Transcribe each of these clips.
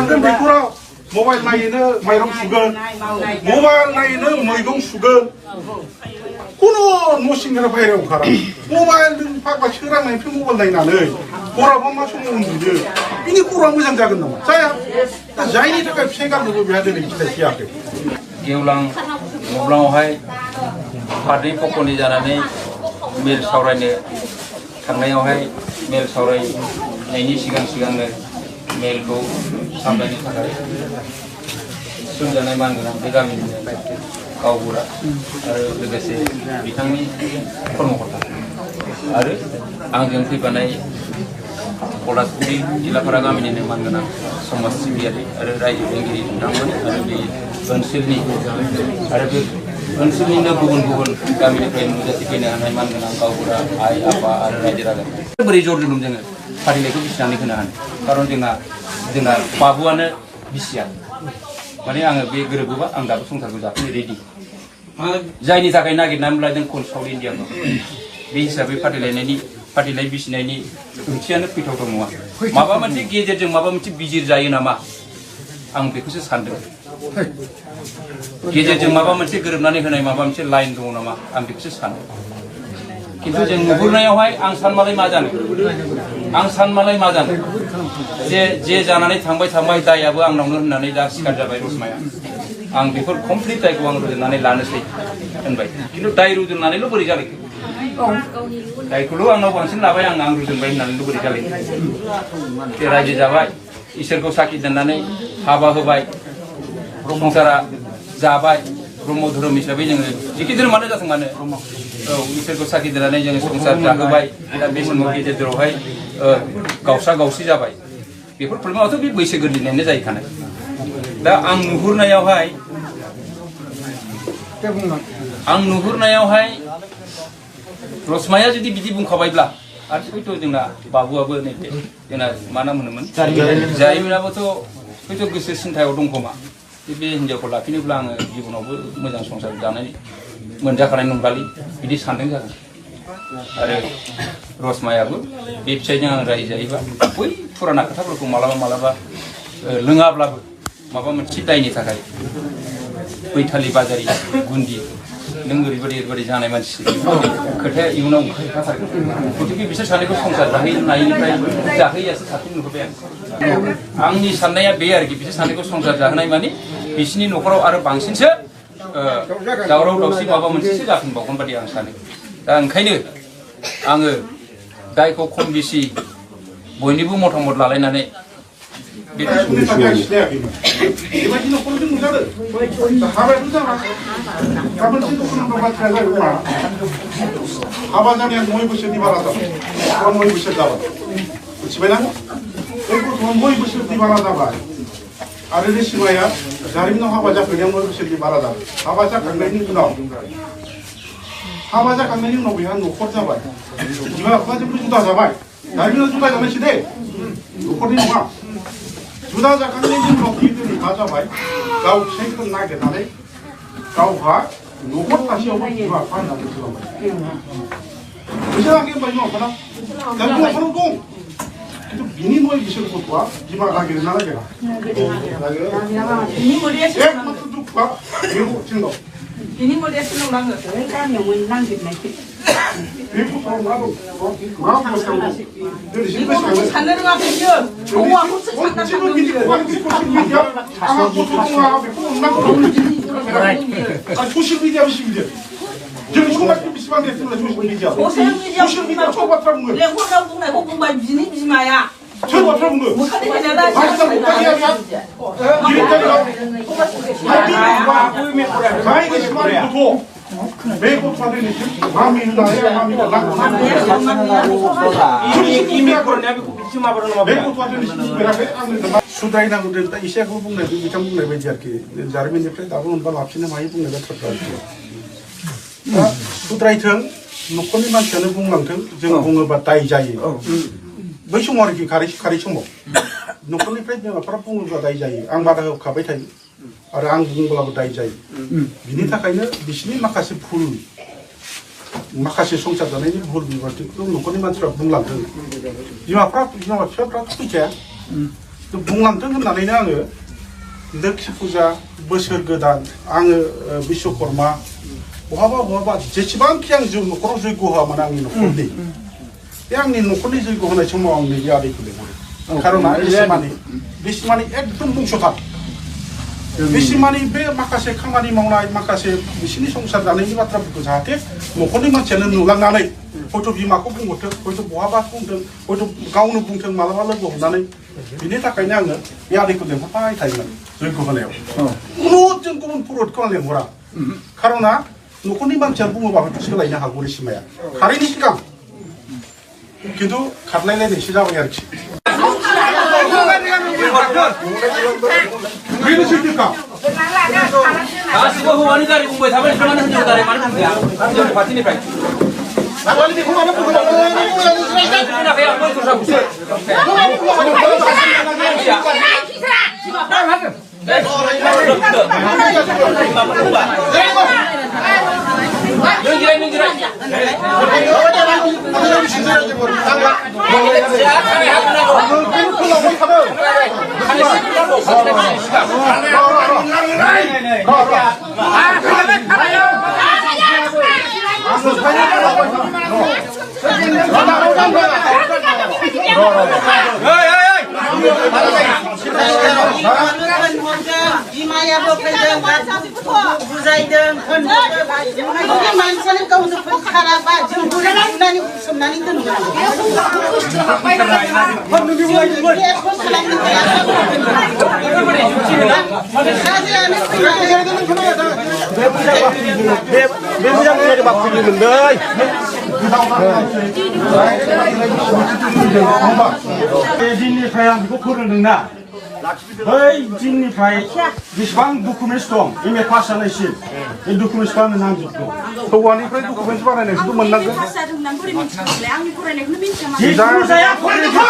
थांगोन बेफोराव मबाइल नायनो माइरं सुगोन मबाइल नायनो मैगं सुगोन कुनु न' सिंनिफ्राय बाहेरायाव ओंखारा मबाइल फाग्ला सोरांनायनिफ्राय मबाइल नायनानै हरावबा मा समाव उन्दुयो बिनि खर'आ मोजां जागोन नामा जाया दा जायनि थाखाय फिथाइ गारनोबो बेहा दिनै फिथाइ फैयाखै गेवलां गब्लाङावहाय फारनै पक'नि जानानै मेल सावरायनो थांनायावहाय मेल सावरायनायनि सिगांनो मेलखौ सामलायनो थाखाय थिसनजानाय मानगोनां बे गामिनि गावबुरा आरो लोगोसे बिथांनि कर्मकर्ता आरो आंजों फैफानाय पलासपुरि जिल्लापारा गामिनिनो मानगोनां समाज सिबियारि आरो रायजो बेंगिरि बिथांमोन आरो बे ओनसोलनि आरो बे ओनसोलनिनो गुबुन गामिनिफ्राय नुजाथि फैनो हानाय मानगोनां गावबुरा आइ आफा आरो रायजो राजा बोरै जर जुलुम जोङो फारिलाइखौ बिसिनानै होनो हानो खारन जोंना बाबुआनो बिसिया माने आङो बे गोरोबोबा आं दाबो संसारखौ जाफैनो रेडि जायनि थाखाय नागिरनानै लादों कल साउथ इण्डियाखौ बे हिसाबै फारिलाइ बिसिनायनि ओंथियानो फैथावथाव नङा माबा मोनसे गेजेरजों माबा मोनसे बिजिर जायो नामा आं बेखौसो सानदों गेजेरजों माबा मोनसे गोरोबनानै होनाय माबा मोनसे लाइन दङ नामा आं बेखौसो सानो किन्तु जों नुहुरनायावहाय आं सानमालाय मा जानो जे जानानै थांबाय दायाबो आंनावनो होननानै दा सिखार जाबाय रसमाया आं बेफोर कमप्लिट दायखौ आं रुजुननानै लानोसै होनबाय किन्तु दाय रुजुननानैल' बोरै जालायखो दायखौल' आंनाव बांसिन लाबाय आं रुजुनबाय होननानैल' बोरै जालायखो बे रायजो जाबाय इसोरखौ साखि दोननानै हाबा होबाय संसारा जाबाय ब्रह्म धोरोम हिसाबै जोङो जेखि धोरोमानो जाथों मानो इसोरखौ साखि दोननानै जोङो संसार जाहोबाय दा बे समाव गेजेरावहाय गावस्रा गावस्रि जाबाय बेफोर प्रब्लेमाथ' बे बैसो गोरलैनिफ्रायनो जाहैखानाय दा आं नुहुरनायावहाय रसमाया जुदि बिदि बुंखाबायब्ला आरो हयथ' जोंना बाबुआबो नैबे जोंना मा नाम होनोमोन जारिमिनाबोथ' हयथ' गोसो सिन्थायाव दंखोमा बे हिन्जावखौ लाफिनोब्ला आङो जिबनावबो मोजां संसार जानाय मोनजाखानाय नंलालै बिदि सानदों जागोन आरो रसमायाबो बे फिसाइजों आं रायजो जायोबा बै फुराना खोथाफोरखौ मालाबा लोङाब्लाबो माबा मोनसे दायनि थाखाय बैथालि बाजारि गुन्दि नों ओरैबायदि जानाय मानसि खोथाया इयुनाव ओंखारखाथारगोन गतिके बिसोर सानैखौ संसार जाहैनायनिफ्राय जाहैयासो साबसिन नुहुरबाय आं आंनि साननाया बे आरोखि बिसोर सानैखौ संसार जाहोनाय माने बिसिनि न'खराव आरो बांसिनसो दावराव दावसि माबा मोनसेसो जाफिनबावगोन बादि आं सानो दा ओंखायनो आङो दायखौ खम बेसि बयनिबो मतामत लालायनानै हाबा जानाया 9 बोसोरनि बारा जाबाय 9 बोसोर जाबाय मिथिबायना बे गथ'आ 9 बोसोरनि बारा जाबाय आरो रेसिमाया जारिमिनाव हाबा जाफैनाया 9 बोसोरनि बारा जाबाय हाबा जाखांनायनि उनाव बेहा न'खर जाबाय बिमा बिफाजोंबो जुदा जाबाय जारिमिनाव जुदा जानायसै दे न'खरनि नङा जुदा जाखांनायनि उनाव बियो दिनै मा जाबाय गाव फिसाइखौ नागिरनानै गावहा न'खर थासेयावबो बिमा बिफा होननानै सोलांबाय बिसोराखै होनबाय बिमा बिफाना दा न'खराव दं किन्तु बिनि 9 बोसोर गथ'आ बिमा नागिरना नागिरा एकमात्र दुखुआ बेयाव जोंनाव बिनि मदेल सोलोंनांगो गामियाव नांगिरनायखौ बे गथ'आ मा दं मा अबस्थायाव दं दिनैसिम बेसेबां साननो रोङाखै बियो हौवाखौसो सानना ससियेल मिडिया बेसे जों समाजनि बेसेबां देरसिनलाय ससियेल मिडिया थ' बाथ्रा बुङो लेंहरनायाव बुंनायखौ बुंबाय बिनि बिमाया सोर बाथ्रा बुङो बे गथ'आ दिनैसिम मामि होननानै सुद्रायनांगौ दा इसेखौ बुंनाय बिथां बुंनाय बायदि आरोखि जारिमिननिफ्राय दाबो मोनबा लाफिननो हायो बुंनाय बाथ्राफ्रा दा सुद्रायथों न'खरनि मानसियानो बुंलांथों जों बुङोबा दाय जायो बै समाव आरोखि खारै समाव न'खरनिफ्राय बिमाफ्रा बुङोब्ला दाय जायो आं बादा होखाबाय थायो आरो आं बुंब्लाबो दाय जायो बिनि थाखायनो बिसिनि माखासे भुल माखासे संसार जानायनि भुल बिबारथिखौ न'खरनि मानसिफ्रा बुंलांदों बिमा बिफाफ्रा फैखाया बुंलांथों होननानैनो आङो लोक्षि फुजा बोसोर गोदान आङो बिश्वकर्मा बहाबा जेसेबांखि आं जिउ न'खराव जयग' होआमोन आंनि न'खरनि बे आंनि न'खरनि जयग' होनाय समाव आं नैबे आदैखौ लेंहरो खार'ना बिसिमानि एकदम बुंस'थार बिसिमानि बे माखासे खामानि मावनाय माखासे बिसिनि संसार जानायनि बाथ्राफोरखौ जाहाथे न'खरनि मानसियानो नुलांनानै हयथ' बिमाखौ बुंहरथों हयथ' बहाबा बुंथों हयथ' गावनो बुंथों मालाबा लोगो हमनानै बिनि थाखायनो आङो बे आदैखौ लेंहरबाय थायोमोन जयग' होनायाव खुनुजों गुबुन पुर'हितखौ आं लेंहरा खार'ना न'खरनि मानसिया बुङोबा हयथ' सोलायनो हागौ रिसिमाया खारैनि सिगां खिन्थु खारलायलायनायसो जाबाय आरोखि बेनो सैथोखा गासिबो हौवानि गारि बुंबाय थाबाय मानो हिनजाव गारि मानो बुंजाया जोंनि पार्टिनिफ्राय बिमायाबो फैदों बुजायदों मानसियानो गावनो फैखाराबा जों बुजायनानै सोमनानै दोनगोन दिननिफ्राय आं बेखौ फोरोंदोंना बै दिननिफ्राय बेसेबां डकुमेन्टस दं एम ए पास जानायसिम बे डकुमेन्टसखौ आंनो नांजोबगौ हौवानिफ्राय डकुमेन्टस बानायनायखौथ' मोननांगोन जिखुनु जाया फरायनायखौ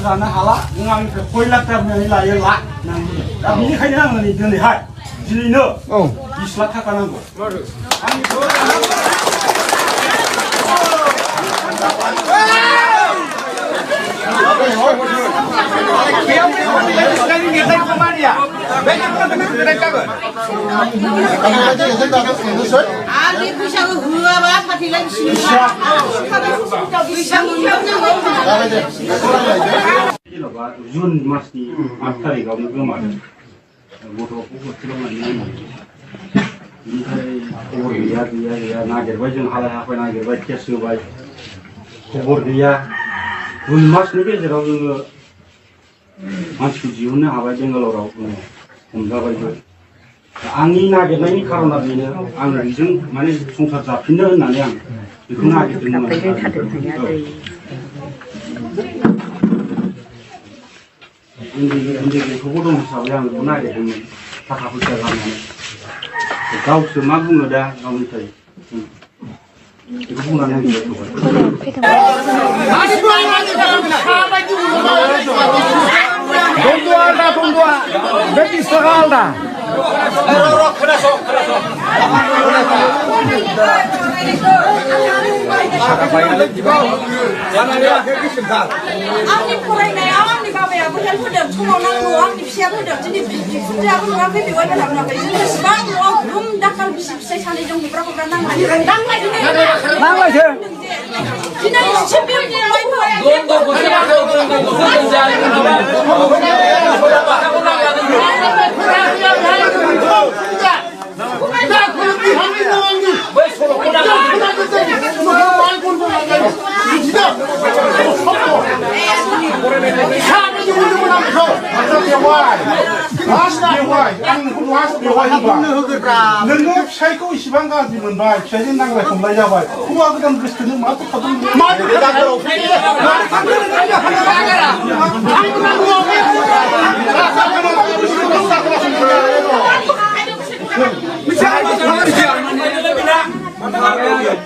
जानो हाला नों आंनिफ्राय 1 लाख दाबिनानै लायो ला दा बेनिखायनो आङो दिनैहाय दिनैनो 20 लाख थाखा नांगौ जुन मासनि 8 तारिखआवनो गोमादों गथ'खौ हस्टेलाव लांनानै बिनिफ्राय खबर गैया नागिरबाय जों हालाय हाफाय नागिरबाय केस होबाय खबर गैया जुन मासनि गेजेराव जोङो मानसिखौ दिहुननो हाबाय बेंगालराव हमजाबायबो आंनि नागिरनायनि खारना बेनो आं बेजों माने संसार जाफिननो होननानै आं बेखौ नागिरदोंमोन उन्दै गथ'बो दं हिसाबै आं बेखौ नागिरदोंमोन थाखा फैसा गारनानै गावसो मा बुङो दा गावनिफ्राय बेखौ बुंनानै आं Tunggu, betis sekali dah. आंनि फरायनायाव आंनि बाबायाबो हेल्प होदों समाव नांगौ आंनि फिसायाबो होदों दिनै बिखुनजोआबो नुवाखै बेवाइबो लाबोनाखै जों बेसेबां न'आव गुम दाखाल बिसि फिसाय सानैजों हब्रा नांलायसो दिनैसिम बे Siapa yang लास्ट बेवहाय आं नोंखौ लास्ट बेवहाय होबा नोङो फिसायखौ इसिबां गाज्रि मोनबाय फिसायजों नांलाय खमलाय जाबाय हौवा गोदान गोसोथोनो माथो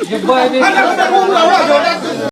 Jebak dia.